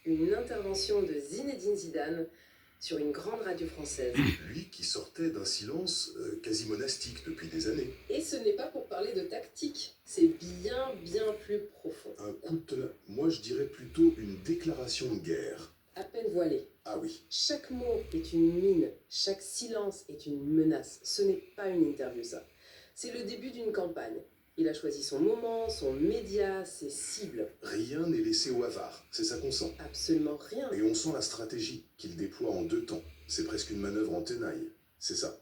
Une intervention de Zinedine Zidane sur une grande radio française. Lui qui sortait d'un silence quasi monastique depuis des années. Et ce n'est pas pour parler de tactique, c'est bien plus profond. Un coup de... Moi je dirais plutôt une déclaration de guerre. À peine voilée. Ah oui. Chaque mot est une mine, chaque silence est une menace. Ce n'est pas une interview ça. C'est le début d'une campagne. Il a choisi son moment, son média, ses cibles. Rien n'est laissé au hasard, c'est ça qu'on sent. Absolument rien. Et on sent la stratégie qu'il déploie en 2 temps. C'est presque une manœuvre en tenaille, c'est ça.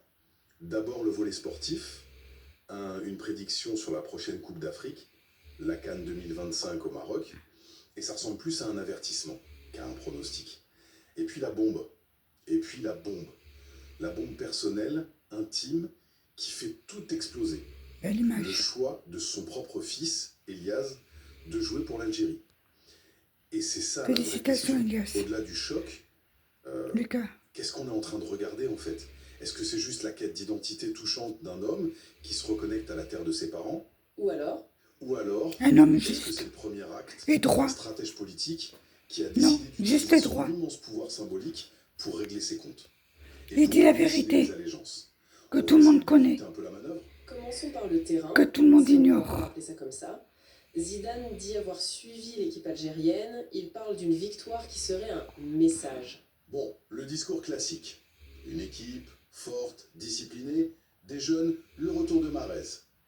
D'abord le volet sportif, une prédiction sur la prochaine Coupe d'Afrique, la CAN 2025 au Maroc, et ça ressemble plus à un avertissement qu'à un pronostic. Et puis la bombe, la bombe personnelle, intime, qui fait tout exploser. Le choix de son propre fils, Elias, de jouer pour l'Algérie. Et c'est ça, félicitations, Elias. Au-delà du choc, Lucas, qu'est-ce qu'on est en train de regarder en fait? Est-ce que c'est juste la quête d'identité touchante d'un homme qui se reconnecte à la terre de ses parents? Ou alors un homme est-ce que juste c'est le premier acte et droit. d'un stratège politique qui a décidé juste droit. son immense pouvoir symbolique pour régler ses comptes? Et dit la vérité, que tout le monde connaît, un peu la manœuvre. Commençons par le terrain. que tout le monde Si on peut ignore. appeler ça comme ça. Zidane dit avoir suivi l'équipe algérienne. Il parle d'une victoire qui serait un message. Bon, le discours classique. Une équipe forte, disciplinée, des jeunes, le retour de Mahrez.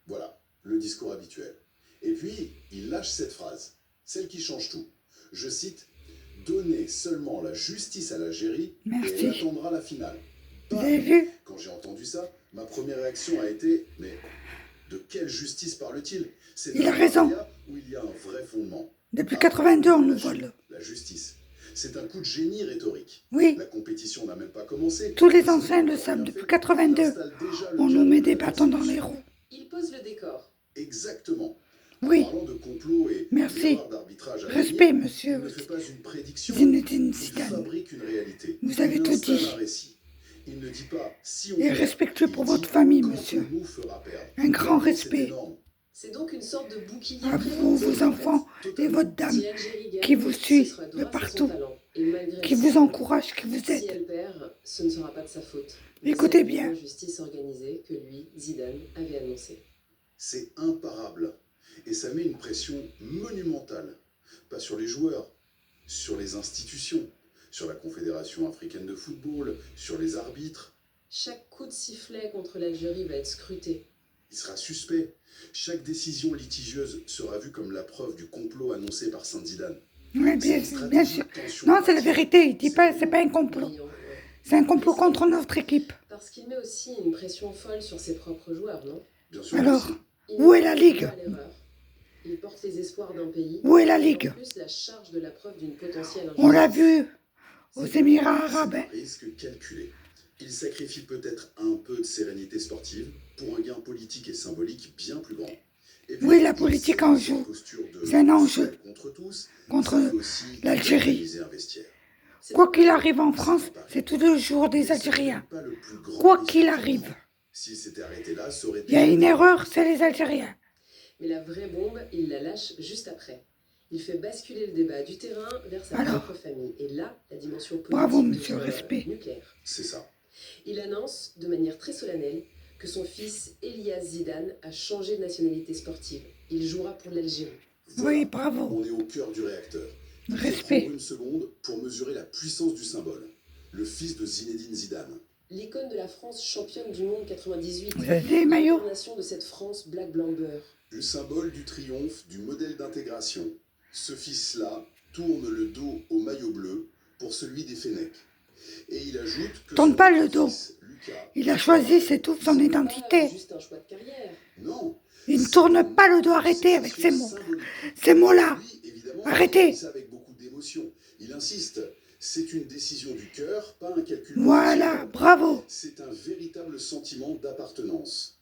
Voilà, le discours habituel. Et puis, il lâche cette phrase, celle qui change tout. Je cite, « Donnez seulement la justice à l'Algérie et elle attendra la finale. » Vous avez vu? Quand j'ai entendu ça, ma première réaction a été « Mais de quelle justice parle-t-il? C'est Il a raison. Où il y a un vrai fondement. » Depuis 82, on nous vole. La justice. C'est un coup de génie rhétorique. Oui. La compétition n'a même pas commencé. Tous les anciens le savent, depuis 82, on nous met des bâtons dans les roues. Il pose le décor. Exactement. Oui. En parlant de complot et Merci. d'arbitrage à Respect, venir, monsieur il ne fait pas une prédiction, Zinedine il Zidane. fabrique une réalité. Vous avez Il tout installe dit. un récit. Il ne dit pas si on Et perd, respectueux il pour dit votre famille, quand monsieur. on nous fera perdre. Un grand C'est respect énorme. C'est donc une sorte de bouclier à vous, vos enfants et votre dame, Si l'Algérie gagne, qui vous ce suit sera de grâce à son partout, talent. Et malgré qui ça, vous encourage, qui vous Si aide. elle perd, ce ne sera pas de sa faute. Mais Écoutez c'est bien. la justice organisée que lui, Zidane, avait annoncée. C'est imparable. Et ça met une pression monumentale. Pas sur les joueurs, sur les institutions, sur la Confédération africaine de football, sur les arbitres. Chaque coup de sifflet contre l'Algérie va être scruté. Il sera suspect. Chaque décision litigieuse sera vue comme la preuve du complot annoncé par Saint-Zidane. Oui, bien sûr. Non, c'est la vérité. Il dit pas, c'est pas un complot. Brillant, ouais. C'est un complot contre notre équipe. Parce qu'il met aussi une pression folle sur ses propres joueurs, non? Bien sûr. Alors, Il où ne est la croit Ligue? pas à l'erreur. Il porte les espoirs d'un pays. Où est la Et Ligue? en plus, la charge de la preuve d'une potentielle On l'a injustice. vu aux Émirats arabes. C'est un risque calculé. Il sacrifie peut-être un peu de sérénité sportive pour un gain politique et symbolique bien plus grand. Et puis, Oui, la politique en joue. C'est un enjeu contre tous, contre ça fait aussi l'Algérie. organiser un vestiaire. Quoi qu'il arrive en France, c'est tous les jours des Algériens. Pas le plus grand Quoi risque qu'il du arrive. monde. S'il s'était arrêté là, ça aurait été... Il y a une erreur, c'est les Algériens. Mais la vraie bombe, il la lâche juste après. Il fait basculer le débat du terrain vers sa Alors, propre famille. Et là, la dimension politique bravo, monsieur, devient respect. nucléaire. C'est ça. Il annonce, de manière très solennelle, que son fils Elias Zidane a changé de nationalité sportive. Il jouera pour l'Algérie. Oui, bravo. On est au cœur du réacteur. Il faut Respect. prendre une seconde pour mesurer la puissance du symbole. Le fils de Zinedine Zidane. L'icône de la France championne du monde 98. Vous avez des maillots? L'incarnation de cette France black blanc beurre. Le symbole du triomphe, du modèle d'intégration. Ce fils-là tourne le dos au maillot bleu pour celui des Fennecs. Et il ajoute que Tourne son pas le petit dos. fils, Lucas, Il a choisi, c'est tout, son C'est identité. pas juste un choix de carrière. non. Il ne tourne pas le dos, arrêtez avec ces mots. Ces mots-là. Lui, évidemment, Arrêtez. il dit ça avec beaucoup d'émotion. Il insiste. C'est une décision du cœur, pas un calcul. Voilà, bravo. C'est un véritable sentiment d'appartenance.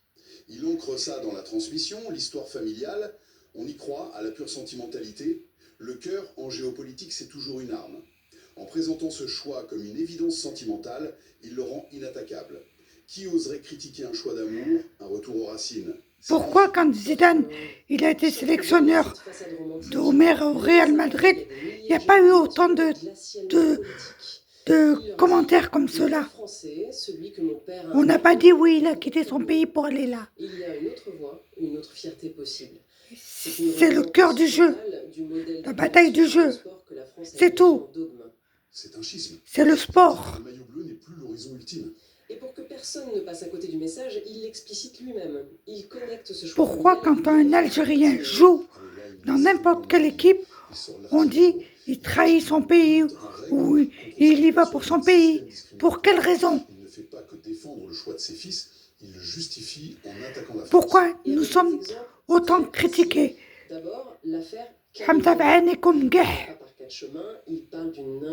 Il ancre ça dans la transmission, l'histoire familiale. On y croit à la pure sentimentalité. Le cœur, en géopolitique, c'est toujours une arme. En présentant ce choix comme une évidence sentimentale, il le rend inattaquable. Qui oserait critiquer un choix d'amour, un retour aux racines? Pourquoi quand Zidane il a été sélectionneur d'Homer au Real Madrid, il n'y a pas eu autant de commentaires comme cela? On n'a pas dit oui, il a quitté son pays pour aller là. Il y a une autre voie, une autre fierté possible. C'est le cœur du jeu, la bataille du jeu. C'est tout. C'est un schisme. C'est le sport. Le maillot bleu n'est plus l'horizon ultime. Et pour que personne ne passe à côté du message, il l'explicite lui-même. Il connecte ce choix. Pourquoi quand un Algérien joue dans n'importe quelle équipe, on dit il trahit son pays ou il y va pour son pays? Pour quelle raison? Il ne fait pas que défendre le choix de ses fils, il le justifie en attaquant la France. Pourquoi nous sommes autant critiqués? D'abord, l'affaire Hamza Bahen et Kongeh.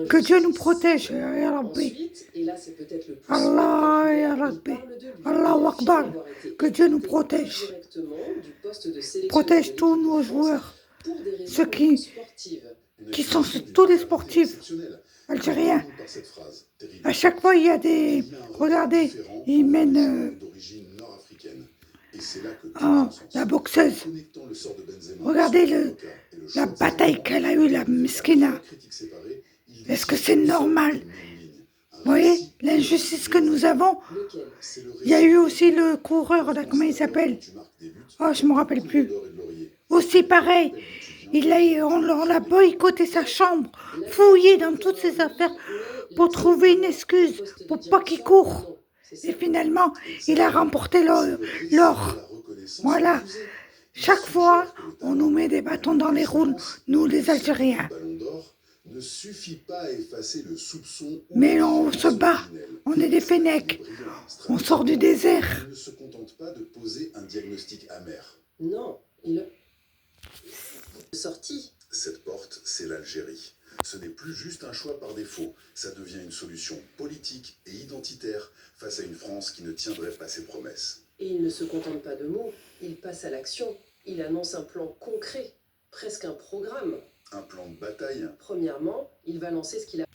Que Dieu nous protège, ya Rabbi. Ensuite, et là c'est peut-être le plus Allah, spectaculaire, ya il Rabbi. parle de lui. Allahu Akbar. Il a été Que Dieu nous écarté protège. directement du poste de sélectionneur Protège de tous l'équipe nos de France joueurs, pour des raisons ceux qui sportives. sont tous des sportifs algériens. À chaque fois, il y a des... Regardez, ils mènent d'origine nord-africaine. Et c'est là que la boxeuse. connectant le sort de Benzema, Regardez le choix la de bataille qu'elle a eue, la Meskina. critiques séparées, il Est-ce que décide c'est de sortir normal? d'une même ligne. Un Vous voyez récit l'injustice que nous avons? Lequel? C'est le Il y a récit eu aussi le coureur, là, comment il s'appelle? tu marques des buts, Oh, je ne me rappelle couleur plus. d'or et de laurier. Aussi pareil, on l'a boycotté sa chambre, fouillé dans toutes ses affaires pour trouver une excuse, pour pas qu'il court. Et finalement, il a remporté l'or. Voilà. Chaque fois, on nous met des bâtons dans les roues, nous les Algériens. Le Ballon d'Or ne suffit pas à effacer le soupçon. Mais on se bat, on est des fennecs, on sort du désert. Il ne se contente pas de poser un diagnostic amer. Non, il a sorti. Cette porte, c'est l'Algérie. Ce n'est plus juste un choix par défaut, ça devient une solution politique et identitaire face à une France qui ne tiendrait pas ses promesses. Et il ne se contente pas de mots, il passe à l'action. Il annonce un plan concret, presque un programme. Un plan de bataille, Premièrement, il va lancer ce qu'il a...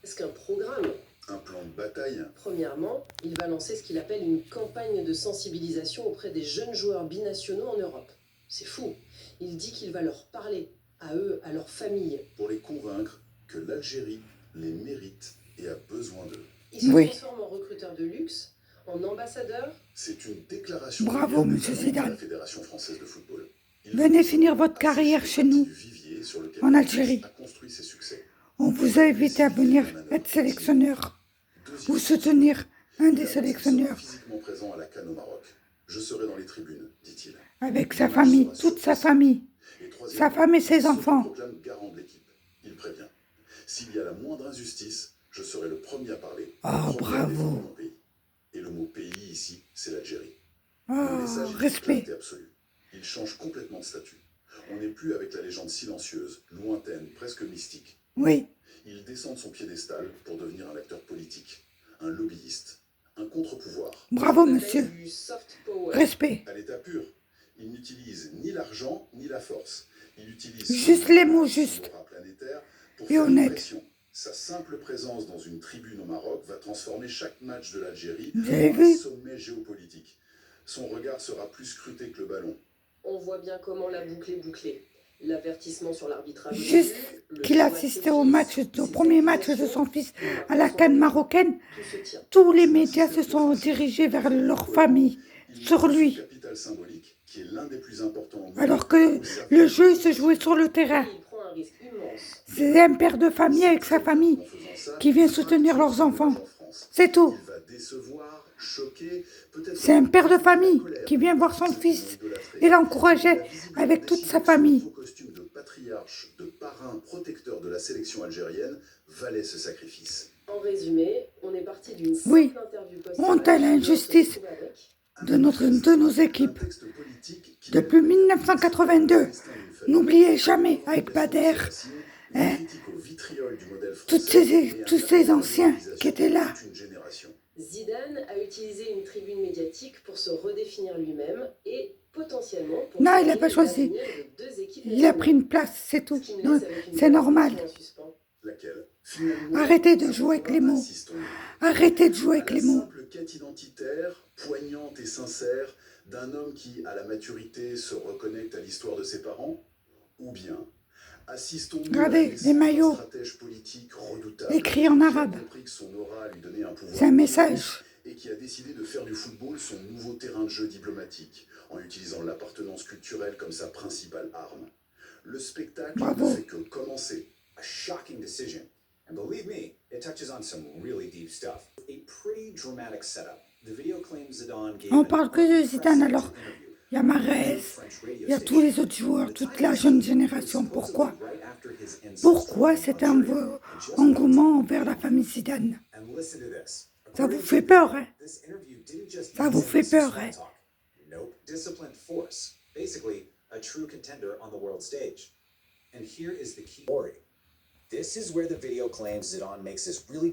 Presque un programme. un plan de bataille, Premièrement, il va lancer ce qu'il appelle une campagne de sensibilisation auprès des jeunes joueurs binationaux en Europe. C'est fou. Il dit qu'il va leur parler, à eux, à leur famille. pour les convaincre que l'Algérie les mérite et a besoin d'eux. Il se Oui. transforme en recruteur de luxe, en ambassadeur. C'est une déclaration Bravo, de monsieur la Zidane. Fédération française de football. Il Venez faut finir votre carrière assister chez nous, du vivier sur lequel en la Algérie. France a construit ses succès. On vous a invité à venir être sélectionneur ou soutenir un des sélectionneurs Physiquement présent à la CAN au Maroc. Je serai dans les tribunes, dit-il. avec sa famille, toute sa famille, Et troisième, sa femme et ses il se enfants. proclame garant de l'équipe. Il prévient. S'il y a la moindre injustice, je serai le premier à parler. Oh, le premier à bravo. défendre mon pays. Et le mot pays ici, c'est l'Algérie. Le Oh, message est de respect. clarté absolue. Il change complètement de statut. On n'est plus avec la légende silencieuse, lointaine, presque mystique. Oui, Il descend de son piédestal pour devenir un acteur politique, un lobbyiste, un contre-pouvoir. bravo Ça monsieur, s'appelle du soft power. respect. À l'état pur, il n'utilise ni l'argent ni la force. Il utilise Juste les mots justes son aura planétaire pour et faire honnêtes. pression. Sa simple présence dans une tribune au Maroc va transformer chaque match de l'Algérie Vous avez en un vu? sommet géopolitique. Son regard sera plus scruté que le ballon. On voit bien comment la boucle est bouclée. L'avertissement sur l'arbitrage. au Juste début, le qu'il choix de assistait ses au fils, match, au ses premier match de accusations, son fils à la CAN marocaine, tout se tient. tous les médias se sont dirigés vers leur famille, Il sur montre son lui, capital symbolique, qui est l'un des plus importants au monde, alors que au service le de jeu la se jouait sur le terrain. Il prend un risque immense. C'est un père de famille avec sa famille En faisant ça, qui vient il soutenir leurs enfants. en France. C'est tout. Il va décevoir, choquer, peut-être C'est un père de famille qui vient voir son fils et l'encourager avec toute sa famille. Son costume de patriarche, de parrain protecteur de la sélection algérienne valait ce sacrifice. En résumé, on est parti d'une simple Oui. interview Honte à l'injustice de nos équipes. Un texte politique qui Depuis 1982, n'oubliez jamais avec Bader, hein, tous ces anciens qui étaient là. Zidane a utilisé une tribune médiatique pour se redéfinir lui-même et potentiellement pour Non, il n'a changer pas choisi. l'avenir de deux équipes Il a pris une place, c'est tout. nationales. Ce qui nous Non, laisse avec une c'est normal. question en suspens. Laquelle? Finalement, Arrêtez de jouer avec les mots. assistons-nous Arrêtez de jouer à avec la les mots. simple quête identitaire, poignante et sincère, d'un homme qui, à la maturité, se reconnecte à l'histoire de ses parents? Ou bien assistons-nous à la Regardez, naissance les d'un maillots, stratège politique redoutable écrits en qui a arabe. compris que son aura lui donnait un pouvoir C'est un immense message. et qui a décidé de faire du football son nouveau terrain de jeu diplomatique, en utilisant l'appartenance culturelle comme sa principale arme. Le spectacle Bravo. ne fait que commencer. A shocking decision. And believe me, it touches on some really deep stuff. A pretty dramatic setup. The video claims Zidane gave On an parle que de Zidane impressive alors. interview Il y a Mahrez, il y a tous les autres joueurs, toute la jeune génération. Pourquoi? Pourquoi cet engouement envers la famille Zidane? And listen to this. Ça vous fait peur, hein? This interview didn't just Ça vous listen fait to some peur, small hein? talk. Nope. Disciplined force. Basically, a true contender on the world stage. And here is the key story. This is where the video claims Zidane makes this really